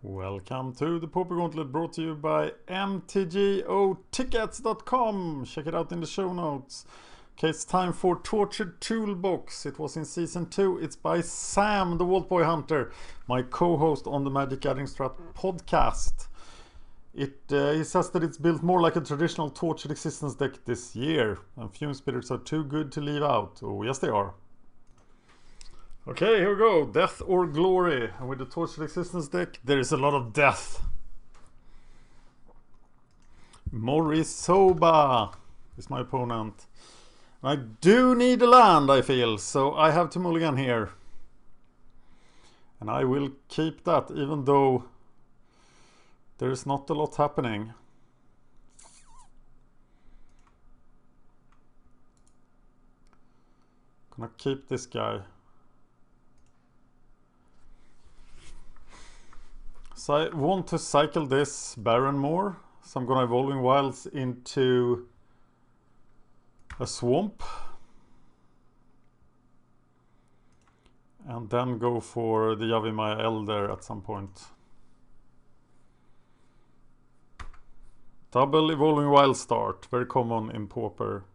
Welcome to the Pauper Gauntlet, brought to you by mtgotickets.com. Check it out in the show notes. Okay, it's time for Tortured Toolbox. It was in season 2. It's by Sam, the Vault Boy Hunter, my co-host on the Magic Gathering Strat podcast. He says that it's built more like a traditional Tortured Existence deck this year, and Fume Spirits are too good to leave out. Oh yes, they are. Okay, here we go. Death or Glory. And with the Tortured Existence deck, there is a lot of death. Morisoba is my opponent. I do need a land, I feel, so I have to mulligan here. And I will keep that, even though there is not a lot happening. Gonna keep this guy. So I want to cycle this Baron more, so I'm gonna Evolving Wilds into a Swamp. And then go for the Yavimaya Elder at some point. Double Evolving Wild start, very common in Pauper.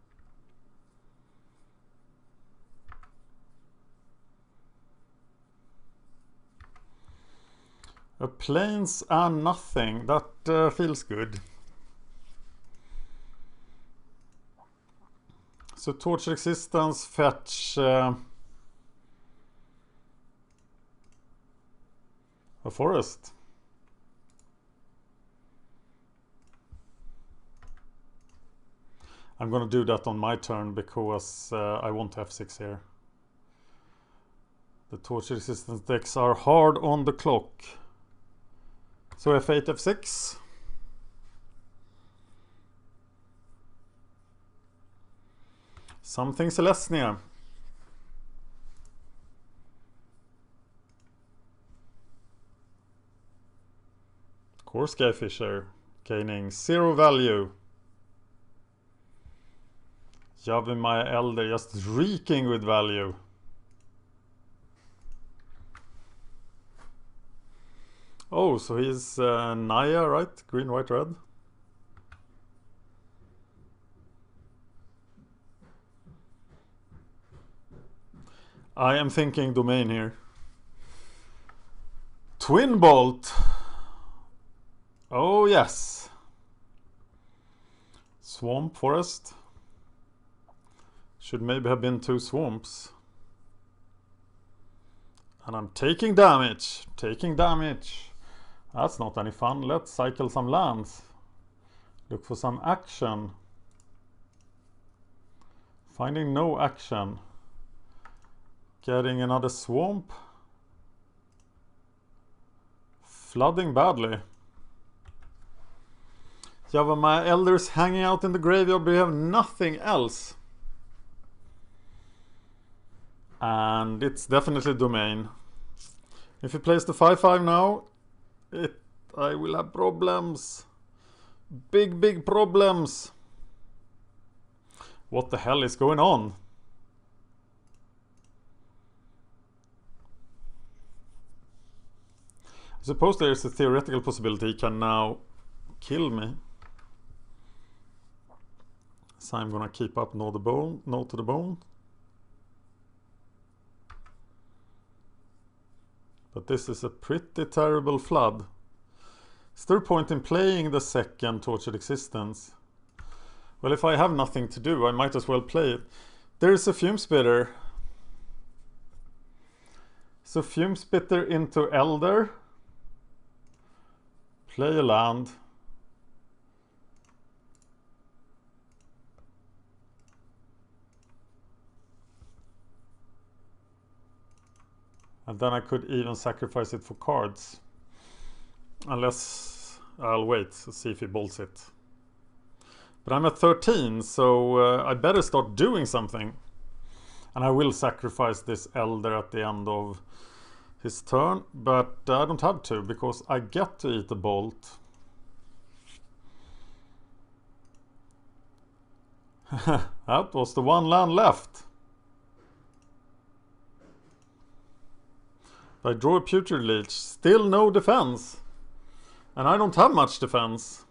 A plains and nothing, that feels good. So Tortured Existence, fetch a forest. I'm gonna do that on my turn because I want F6 here. The Tortured Existence decks are hard on the clock. So F8, F6. Something Celestia. Core Skyfisher, gaining 0 value. Yavimaya Elder just reeking with value. Oh, so he's Naya, right? Green, white, red. I am thinking domain here. Twin Bolt. Oh yes. Swamp, forest. Should maybe have been 2 swamps. And I'm taking damage. Taking damage. That's not any fun. Let's cycle some lands. Look for some action. Finding no action. Getting another swamp. Flooding badly. Yavimaya Elders hanging out in the graveyard, but we have nothing else. And it's definitely domain. If he plays the 5/5 now, I will have problems. Big problems. What the hell is going on? I suppose there is a theoretical possibility he can now kill me. So I'm gonna keep up no to the bone. But this is a pretty terrible flood. Is there a point in playing the second Tortured Existence? Well, if I have nothing to do, I might as well play it. There is a Fume Spitter. So Fume Spitter into Elder. Play a land. And then I could even sacrifice it for cards. Unless I'll wait to see if he bolts it. But I'm at 13, so I better start doing something. And I will sacrifice this Elder at the end of his turn. But I don't have to, because I get to eat a bolt. That was the one land left. I draw a Putrid Leech. Still no defense. And I don't have much defense.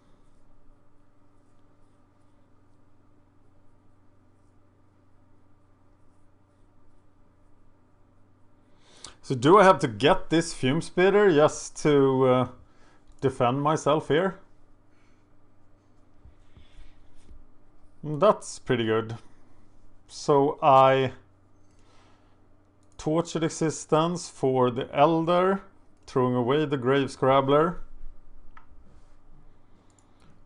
So do I have to get this fume spitter just to defend myself here? That's pretty good. So I tortured existence for the Elder, throwing away the Grave Scrabbler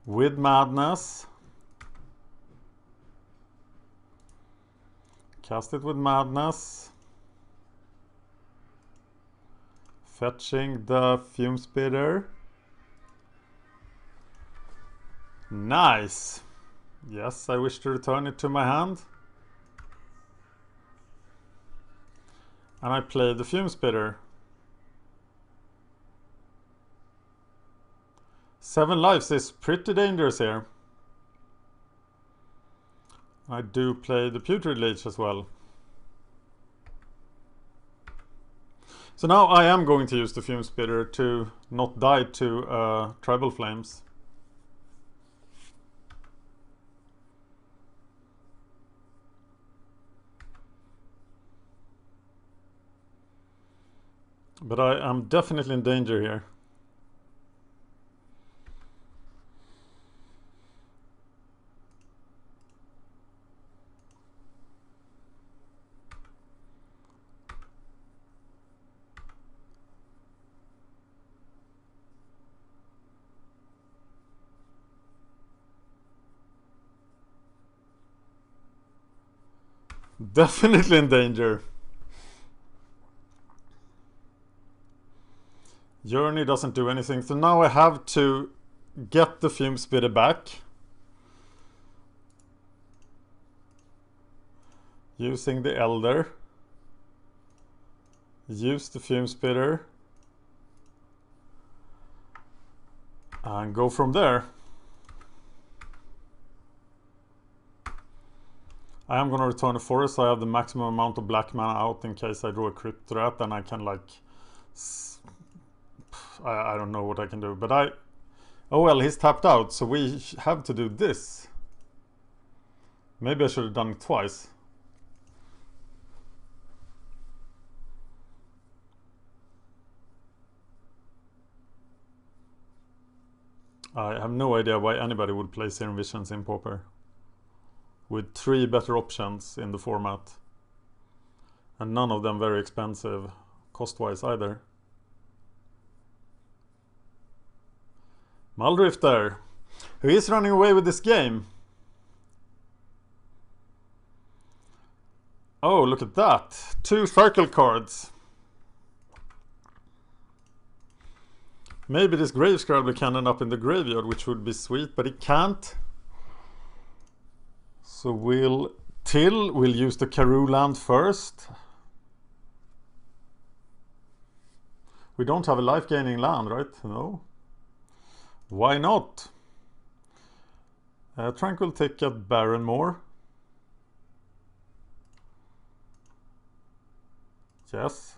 with Madness. Cast it with Madness. Fetching the fume spitter. Nice. Yes, I wish to return it to my hand. And I play the fume spitter. 7 lives is pretty dangerous here. I do play the Putrid Leech as well. So now I am going to use the fume spitter to not die to Tribal Flames. But I am definitely in danger here. Definitely in danger. Journey doesn't do anything, so now I have to get the fume spitter back. Using the Elder. Use the fume spitter. And go from there. I am gonna return a forest, so I have the maximum amount of black mana out in case I draw a crypt threat, and I can like... I don't know what I can do, but oh well, he's tapped out, so we have to do this. Maybe I should have done it twice. I have no idea why anybody would play Serum Visions in Pauper. With 3 better options in the format. And none of them very expensive, cost-wise either. Muldrifter, who is running away with this game. Oh, look at that. 2 circle cards. Maybe this Grave Scrabbler can end up in the graveyard, which would be sweet, but it can't. So we'll use the Karoo land first. We don't have a life-gaining land, right? No. Why not? Tranquil Ticket, Barrenmore. Yes.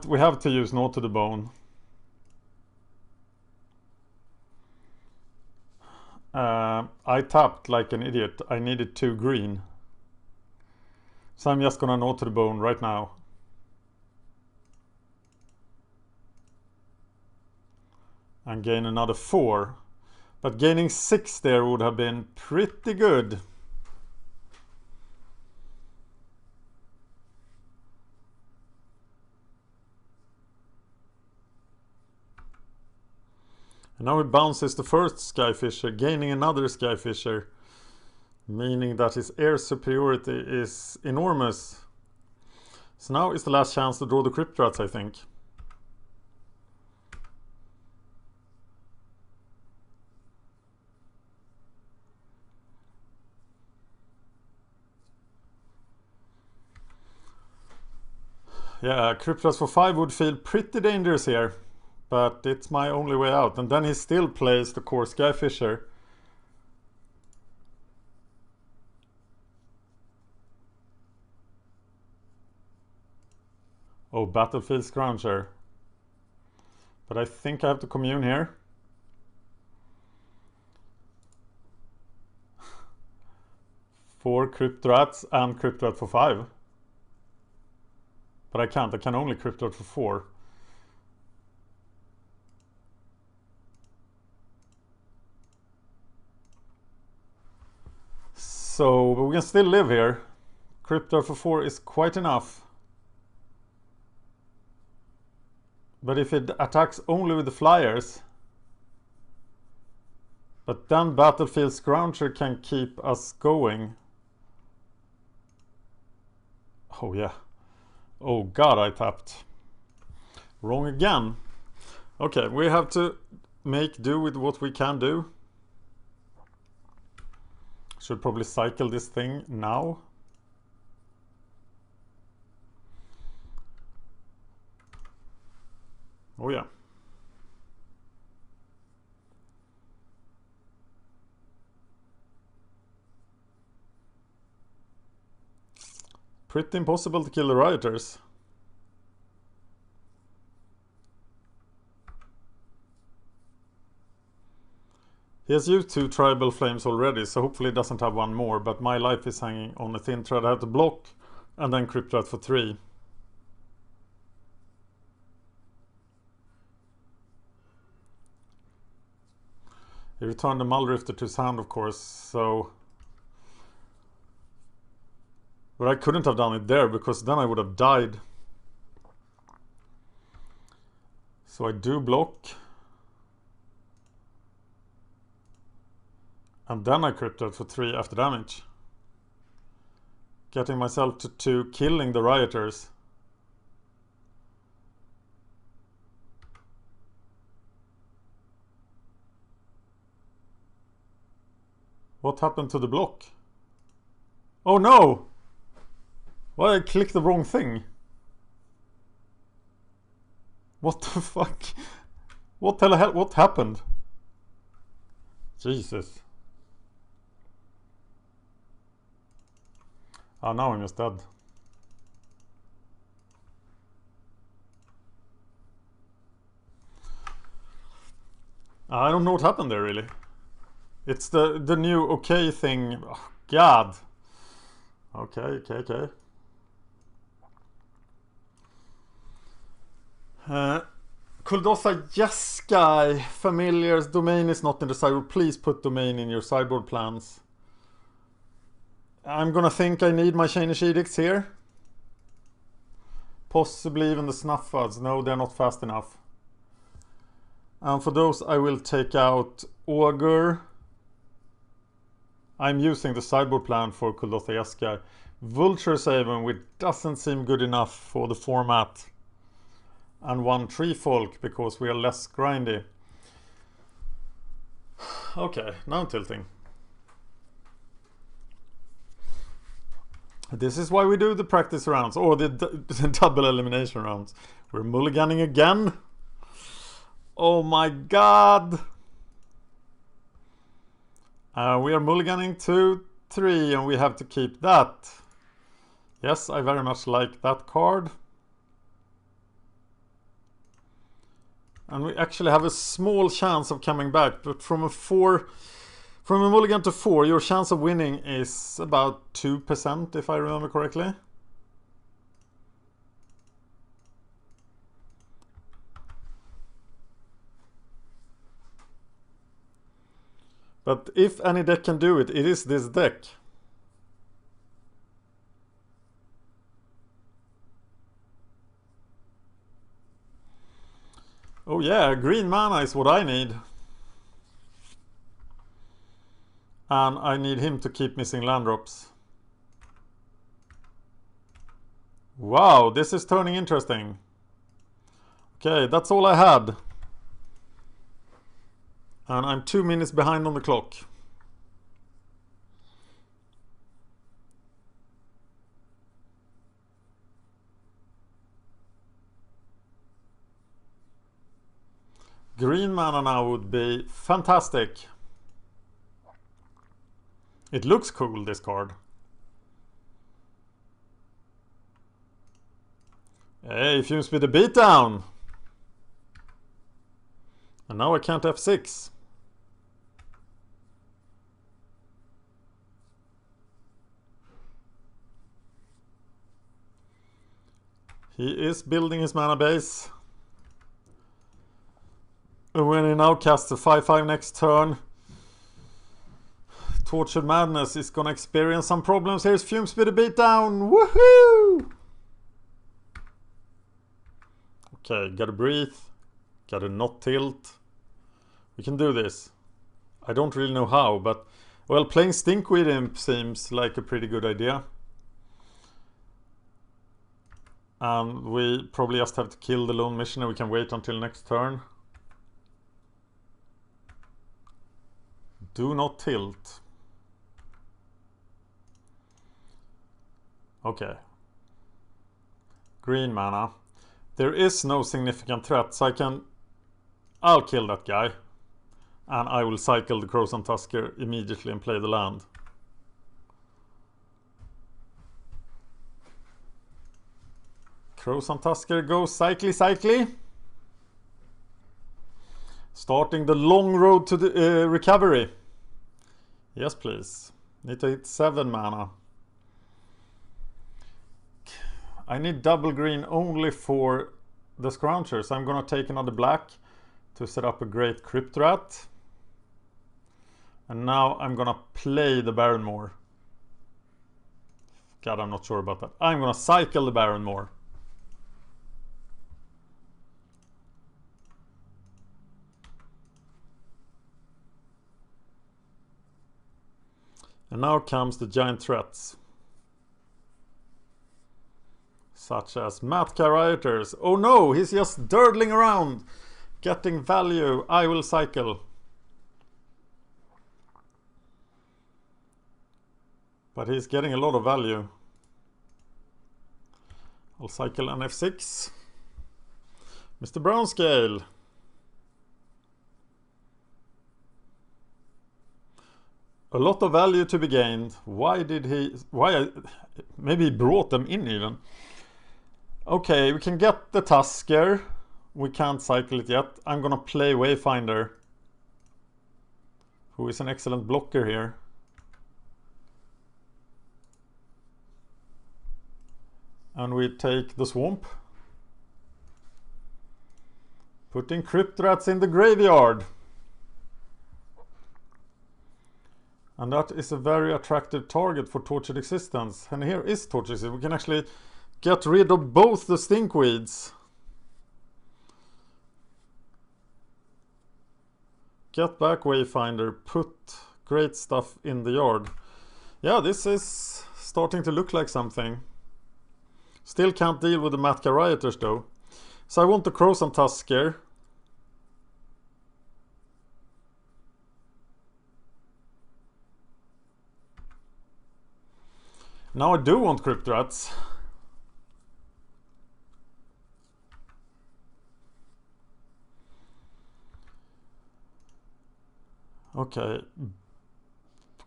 We have to use Gnaw to the Bone. I tapped like an idiot. I needed 2 green. So I'm just gonna Gnaw to the Bone right now. And gain another 4. But gaining 6 there would have been pretty good. And now he bounces the first Skyfisher, gaining another Skyfisher. Meaning that his air superiority is enormous. So now is the last chance to draw the Crypt Rats, I think. Yeah, Crypt Rats for 5 would feel pretty dangerous here. But it's my only way out. And then he still plays the core Skyfisher. Oh, Battlefield Scrounger. But I think I have to commune here. For Cryptrats and Cryptrat for 5. But I can't. I can only Cryptrat for 4. So, but we can still live here. Cryptrat for 4 is quite enough. But if it attacks only with the flyers, but then Battlefield Scrounger can keep us going. Oh yeah. Oh god, I tapped. Wrong again. Okay, we have to make do with what we can do. Should probably cycle this thing now. Oh yeah. Pretty impossible to kill the rioters. He has used 2 tribal flames already, so hopefully he doesn't have one more, but my life is hanging on a thin thread. I have to block and then Cryptrat for 3. He returned the Muldrifter to his hand, of course, so... But I couldn't have done it there, because then I would have died. So I do block. And then I Cryptrat for 3 after damage. Getting myself to 2, killing the rioters. What happened to the block? Oh no! Why I clicked the wrong thing? What the fuck? What the hell? What happened? Jesus. Ah, now I'm just dead. I don't know what happened there really. It's the new okay thing. Oh, God. Okay. Kuldotha, yes guy. Familiars, domain is not in the sideboard. Please put domain in your sideboard plans. I'm gonna think I need my Chainish Edicts here. Possibly even the Snuff Buds. No, they're not fast enough. And for those I will take out Augur. I'm using the sideboard plan for Kuldotha Yeskai. Vulture's Haven, which doesn't seem good enough for the format. And 1 Tree Folk, because we are less grindy. Okay, now I'm tilting. This is why we do the practice rounds, or the double elimination rounds. We're mulliganing again. Oh my god! We are mulliganing 2, 3, and we have to keep that. Yes, I very much like that card. And we actually have a small chance of coming back, but from a mulligan to 4, your chance of winning is about 2%, if I remember correctly. But if any deck can do it, it is this deck. Oh yeah, green mana is what I need. And I need him to keep missing land drops. Wow, this is turning interesting. Okay, that's all I had. And I'm 2 minutes behind on the clock. Green mana now would be fantastic. It looks cool, this card. Hey, Fumes with a beatdown! And now I can't F6. He is building his mana base. And when he now casts a 5/5 next turn, Tortured Madness is gonna experience some problems. Here's Fumes with a beatdown! Woohoo! Okay, gotta breathe. Gotta not tilt. We can do this. I don't really know how, but... Well, playing Stinkweed Imp seems like a pretty good idea. And we probably just have to kill the Lone Missioner. We can wait until next turn. Do not tilt. Okay. Green mana. There is no significant threat, so I'll kill that guy. And I will cycle the Crozon Tusker immediately and play the land. Crozon Tusker goes cycly. Starting the long road to the recovery. Yes, please. Need to hit 7 mana. I need double green only for the Scroungers. I'm gonna take another black to set up a great Crypt Rat. And now I'm gonna play the Baronmoor. God, I'm not sure about that. I'm gonna cycle the Baronmoor. And now comes the giant threats. Such as Matka Rioters. Oh no, he's just durdling around. Getting value. I will cycle. But he's getting a lot of value. I'll cycle an F6. Mr. Brownscale. A lot of value to be gained. Maybe he brought them in even. Okay, we can get the Tusker. We can't cycle it yet. I'm gonna play Wayfinder, who is an excellent blocker here. And we take the Swamp. Putting Crypt Rats in the graveyard. And that is a very attractive target for Tortured Existence. And here is Tortured Existence. We can actually get rid of both the Stinkweeds. Get back Wayfinder. Put great stuff in the yard. Yeah, this is starting to look like something. Still can't deal with the Matka Rioters though. So I want the Crozon Tusker. Now I do want Crypt Rats. Okay.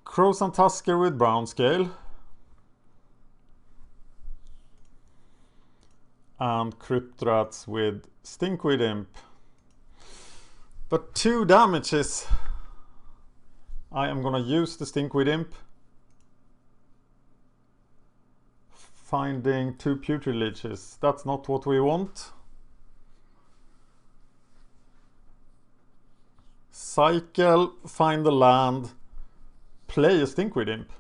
Crozon Tusker with Brownscale. And Crypt Rats with Stinkweed Imp. But 2 damages. I am gonna use the Stinkweed Imp. Finding 2 Putrid Leeches. That's not what we want. Cycle, find the land, play a Stinkweed Imp.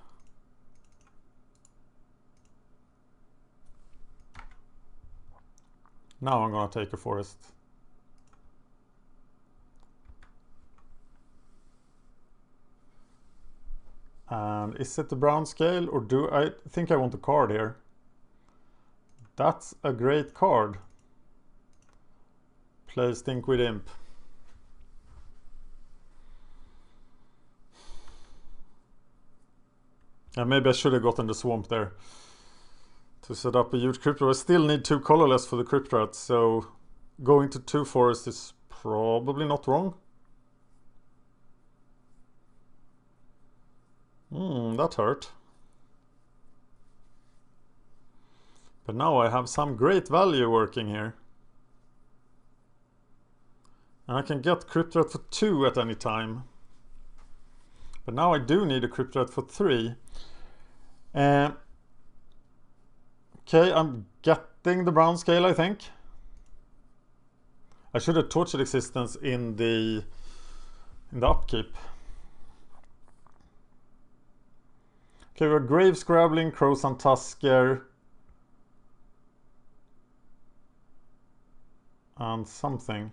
Now I'm gonna take a forest. And is it the Brownscale, or do I think I want a card here? That's a great card. Play Stinkweed Imp. And maybe I should have gotten the Swamp there to set up a huge Crypt Rat. I still need 2 colorless for the Crypt Rat, so going to 2 forests is probably not wrong. That hurt. But now I have some great value working here. And I can get Crypt Rat for 2 at any time. But now I do need a Crypt Rat for 3. Okay, I'm getting the brown scale, I think. I should have Tortured Existence in the upkeep. Okay, we're Grave Scrabbling, Crowsun Tusker. And something.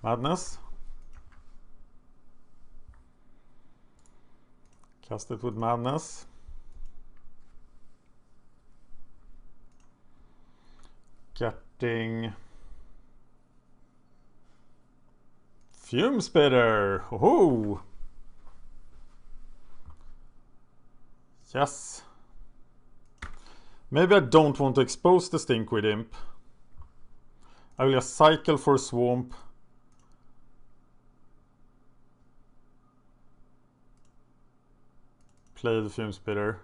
Madness. Cast it with Madness. Getting Fume Spitter. Oh, yes. Maybe I don't want to expose the Stinkweed Imp. I will just cycle for Swamp. Play the Fume Spitter.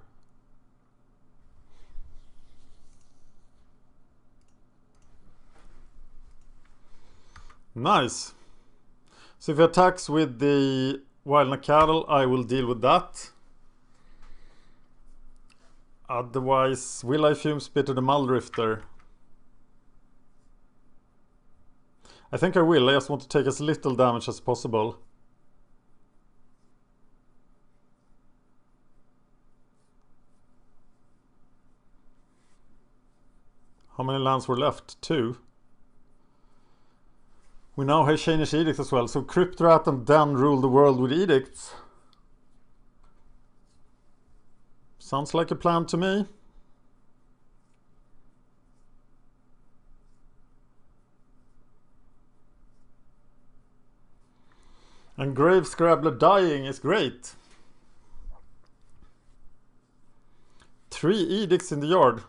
Nice. So if he attacks with the Wildland Cattle, I will deal with that. Otherwise, will I Fume Spitter the Muldrifter? I think I will. I just want to take as little damage as possible. How many lands were left? 2. We now have Shanish Edict as well. So Crypt Rat and then rule the world with edicts. Sounds like a plan to me. And Grave Scrabbler dying is great. 3 edicts in the yard.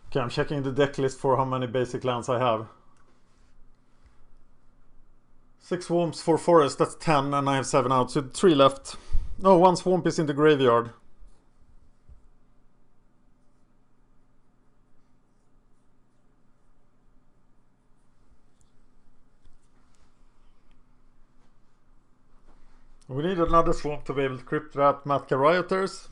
Okay, I'm checking the deck list for how many basic lands I have. 6 swamps, 4 forests, that's 10, and I have 7 out, so 3 left. Oh, 1 swamp is in the graveyard. We need another swamp to be able to Crypt Rat Matka Rioters.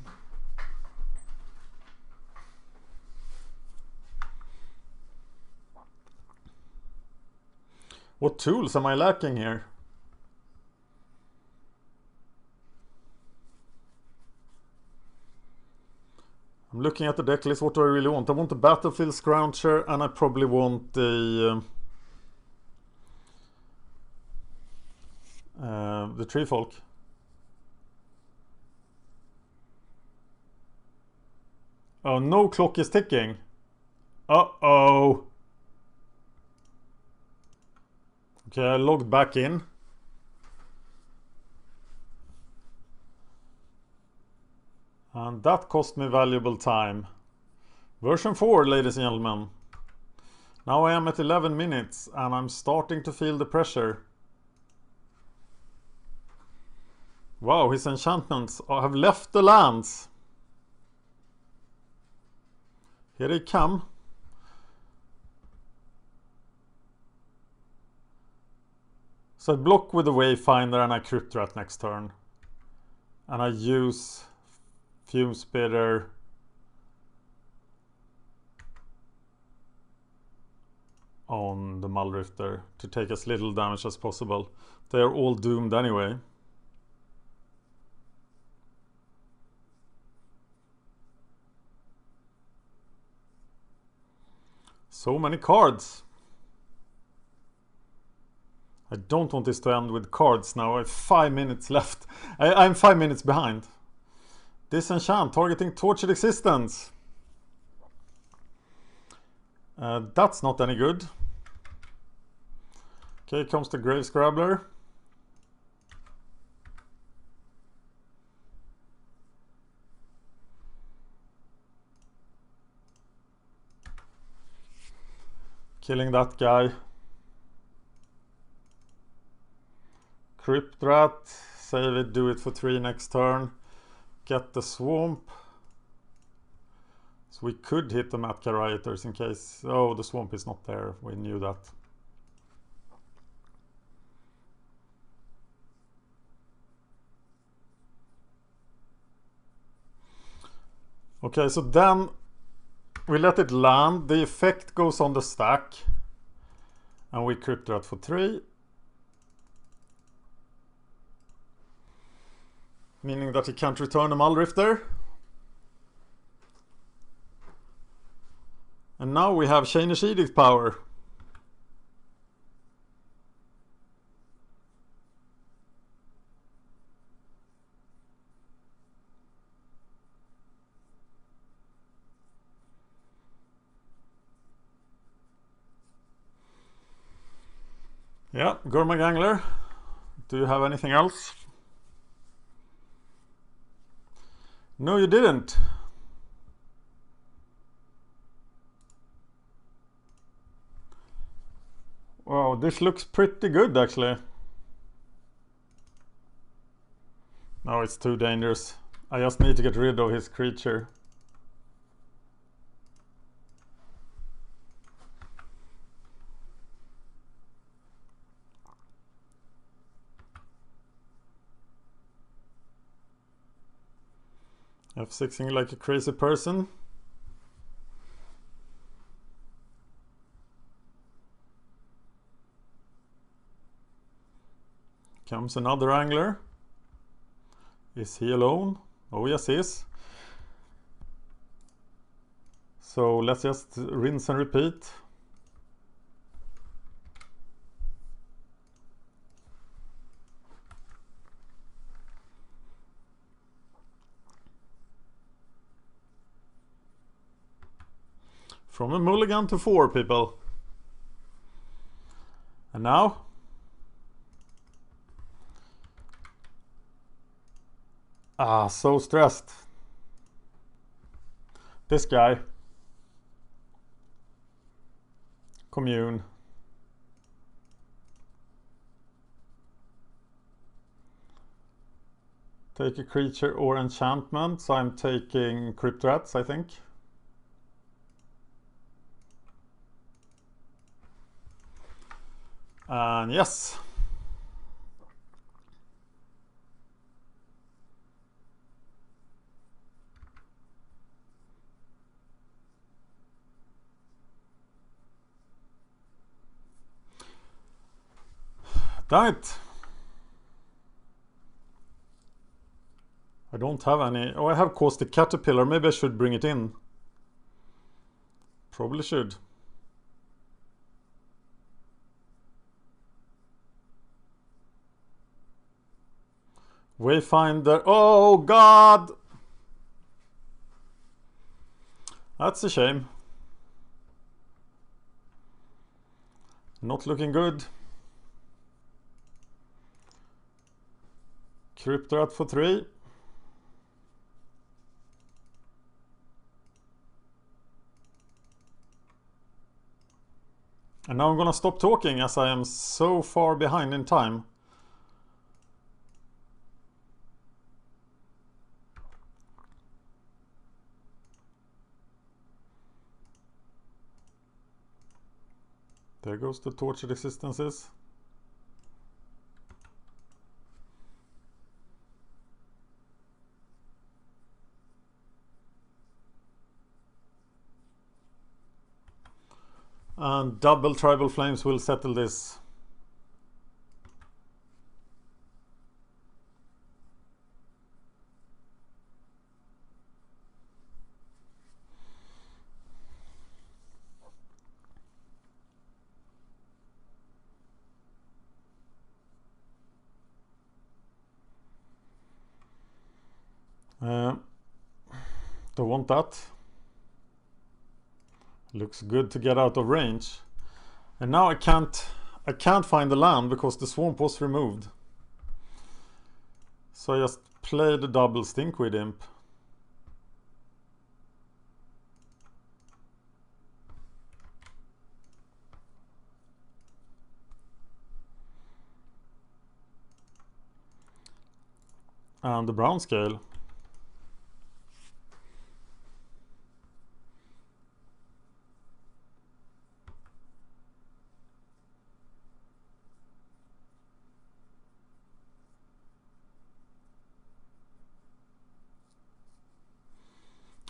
What tools am I lacking here? I'm looking at the deck list. What do I really want? I want the Battlefield Scrouncher, and I probably want the Tree Folk. Oh, no clock is ticking. Uh-oh. Okay, I logged back in. And that cost me valuable time. Version 4, ladies and gentlemen. Now I am at 11 minutes and I'm starting to feel the pressure. Wow, his enchantments have left the lands. Here they come. So I block with the Wayfinder and I Crypt Rat next turn. And I use Fume Spitter. On the Muldrifter to take as little damage as possible. They are all doomed anyway. So many cards. I don't want this to end with cards now. I have 5 minutes left. I'm 5 minutes behind. Disenchant, targeting Tortured Existence. That's not any good. Okay, comes the Grave Scrabbler. Killing that guy. Crypt Rat. Save it, do it for 3 next turn. Get the swamp. So we could hit the Matka Rioters in case... Oh, the swamp is not there. We knew that. Okay, so then we let it land. The effect goes on the stack. And we Crypt Rat for 3. Meaning that he can't return a Muldrifter. And now we have Shanish Edict power. Yeah, Gurmag Angler. Do you have anything else? No, you didn't. Wow, this looks pretty good actually. No, it's too dangerous. I just need to get rid of his creature. F6ing like a crazy person. Comes another angler. Is he alone? Oh yes, he is. So let's just rinse and repeat. From a mulligan to 4, people. And now? Ah, so stressed. This guy. Commune. Take a creature or enchantment. So I'm taking Crypt Rats, I think. And yes. Damn it. I don't have any. Oh, I have Caustic Caterpillar. Maybe I should bring it in. Probably should. Wayfinder. Oh God! That's a shame. Not looking good. Crypt Rat for 3. And now I'm gonna stop talking as I am so far behind in time. There goes the Tortured Existences. And double Tribal Flames will settle this. Don't want that. Looks good to get out of range. And now I can't find the land because the swamp was removed. So I just played a double Stinkweed Imp. and the brown scale.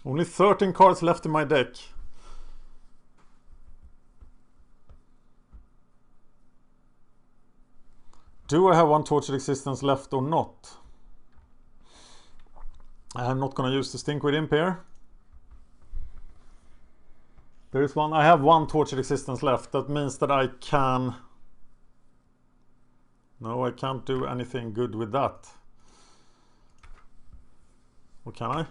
Only 13 cards left in my deck. Do I have one Tortured Existence left or not? I'm not gonna use the Stinkweed Imp here. There is one. I have one Tortured Existence left. That means that I can... No, I can't do anything good with that. Or can I?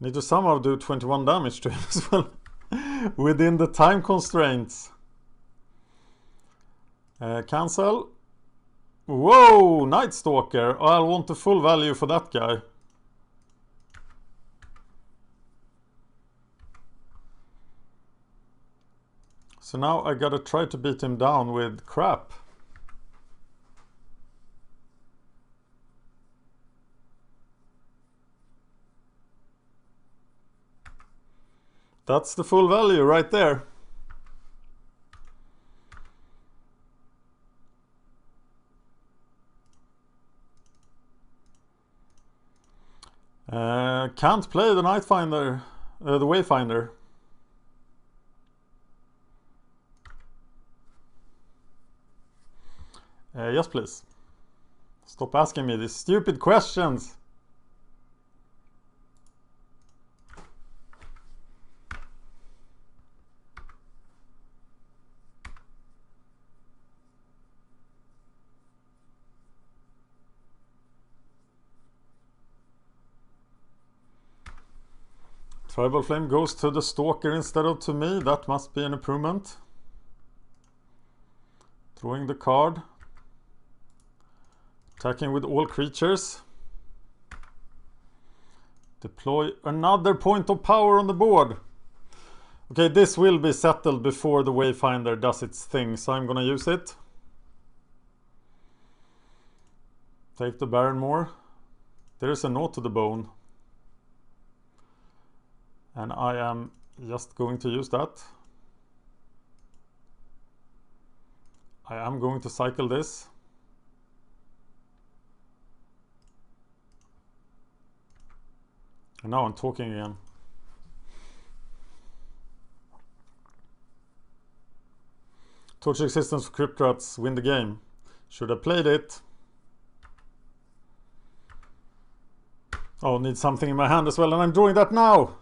Need to somehow do 21 damage to him as well. Within the time constraints. Cancel. Whoa, Night Stalker. I'll want the full value for that guy. So now I gotta try to beat him down with crap. That's the full value right there. Can't play the Nightfinder, the Wayfinder. Yes, please. Stop asking me these stupid questions. Tribal Flame goes to the Stalker instead of to me. That must be an improvement. Throwing the card. Attacking with all creatures. Deploy another point of power on the board. Okay, this will be settled before the Wayfinder does its thing, so I'm gonna use it. Take the Barrenmore. There's a Knot to the Bone. And I am just going to use that. I am going to cycle this. And now I'm talking again. Torture Existence for Crypt Rats win the game. Should have played it. Oh, need something in my hand as well, and I'm drawing that now.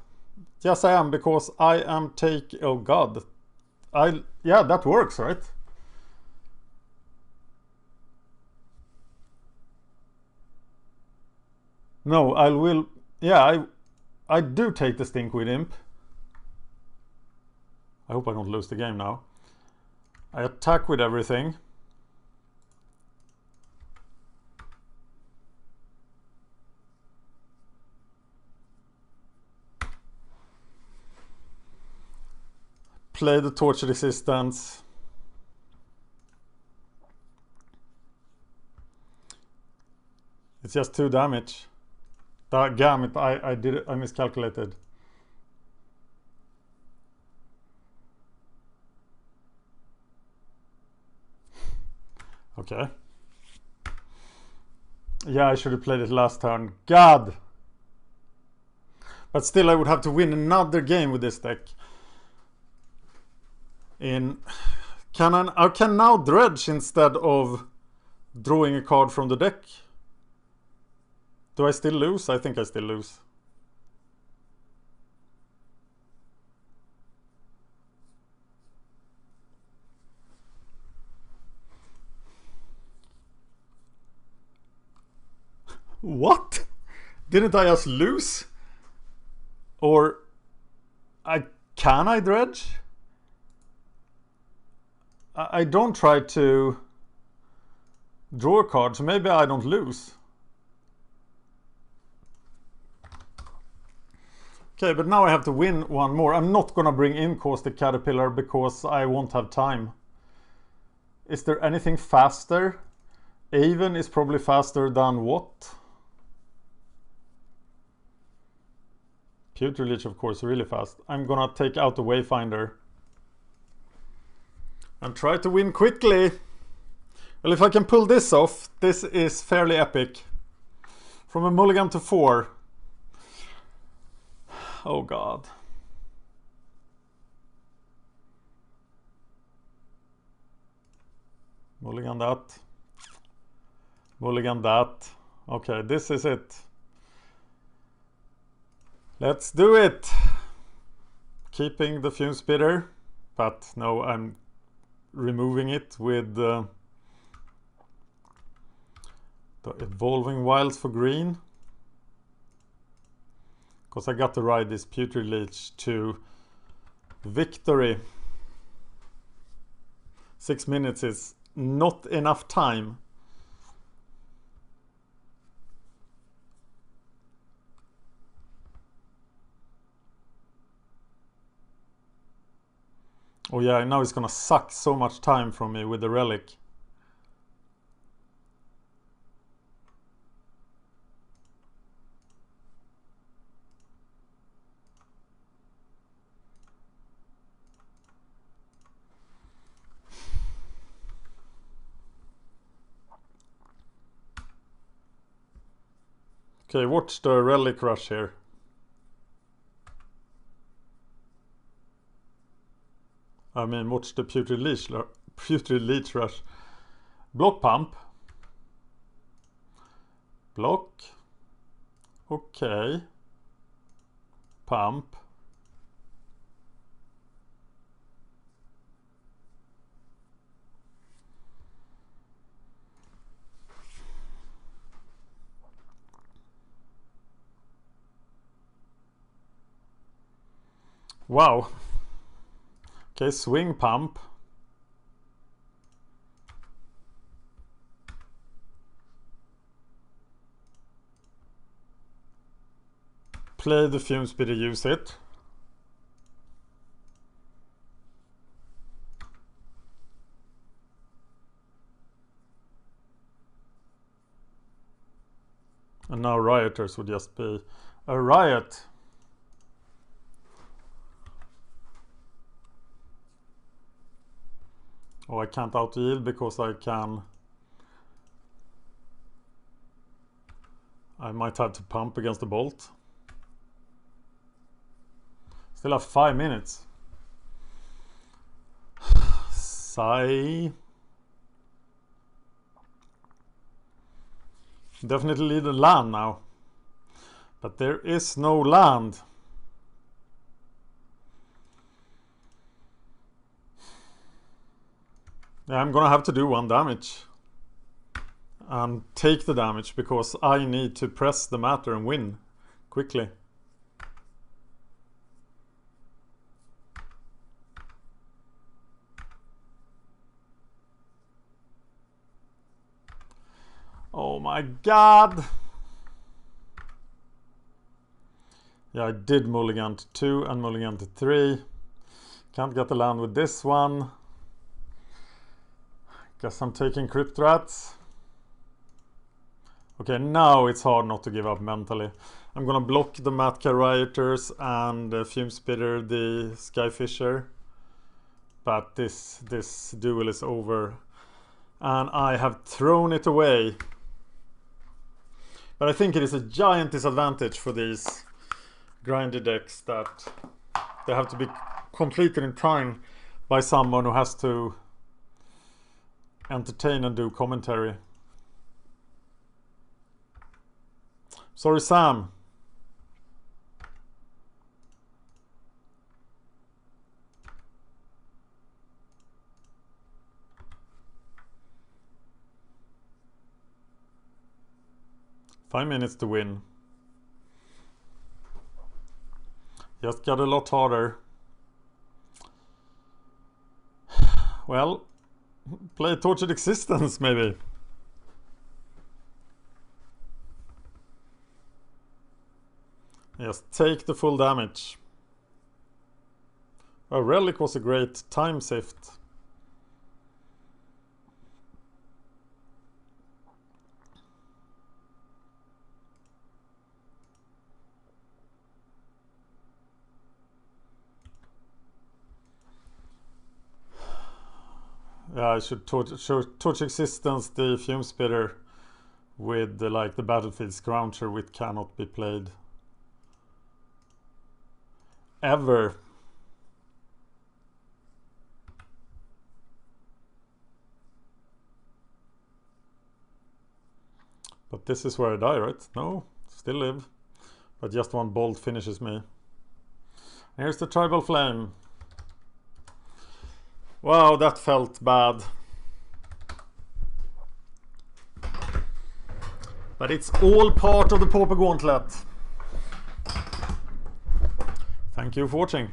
Yes, I am, because I am oh god. Yeah, that works, right? No, yeah, I do take the Stinkweed Imp. I hope I don't lose the game now. I attack with everything. Play the Torture Resistance. It's just 2 damage. Damn it, I miscalculated. Okay. Yeah, I should have played it last turn. God! But still, I would have to win another game with this deck. I can now dredge instead of drawing a card from the deck. Do I still lose? I think I still lose. What? Didn't I just lose? Or can I dredge? I don't try to draw a card, so maybe I don't lose. Okay, but now I have to win one more. I'm not gonna bring in Caustic Caterpillar because I won't have time. Is there anything faster Avon is probably faster than what? Pewter Leech, of course, really fast. I'm gonna take out the Wayfinder and try to win quickly. Well, if I can pull this off, this is fairly epic. From a mulligan to 4. Oh god. Mulligan that. Mulligan that. Okay, this is it. Let's do it! Keeping the Fume Spitter, but no, I'm removing it with the Evolving Wilds for green. Because I got to ride this Pewter Leech to victory. 6 minutes is not enough time. Oh yeah, now it's gonna suck so much time from me with the relic. Okay, watch the relic rush here. I mean, watch the Putrid Leech rush. Block pump. Block. Okay. Pump. Wow. Okay, swing pump. Play the Fume Spitter, use it. And now Rioters would just be a riot. Oh, I can't out-yield because I might have to pump against the bolt. Still have 5 minutes. Sigh. Definitely need a land now. But there is no land. Yeah, I'm gonna have to do 1 damage. And take the damage because I need to press the matter and win quickly. Oh my god! Yeah, I did mulligan to 2 and mulligan to 3. Can't get the land with this one. Guess I'm taking Crypt Rats. Okay, now it's hard not to give up mentally. I'm gonna block the Matka Rioters and Fume Spitter the Skyfisher. But this duel is over. And I have thrown it away. But I think it is a giant disadvantage for these grindy decks that they have to be completed in time by someone who has to entertain and do commentary. Sorry, Sam. Five minutes to win. Just got a lot harder. Well, play Tortured Existence maybe. Just take the full damage. A Relic was a great time shift. Yeah, I should torch existence the fume spitter with like the battlefield scrounger, which cannot be played ever. But this is where I die, right? No, still live. But just one bolt finishes me. Here's the tribal flame. Wow, that felt bad. But it's all part of the Pauper Gauntlet. Thank you for watching.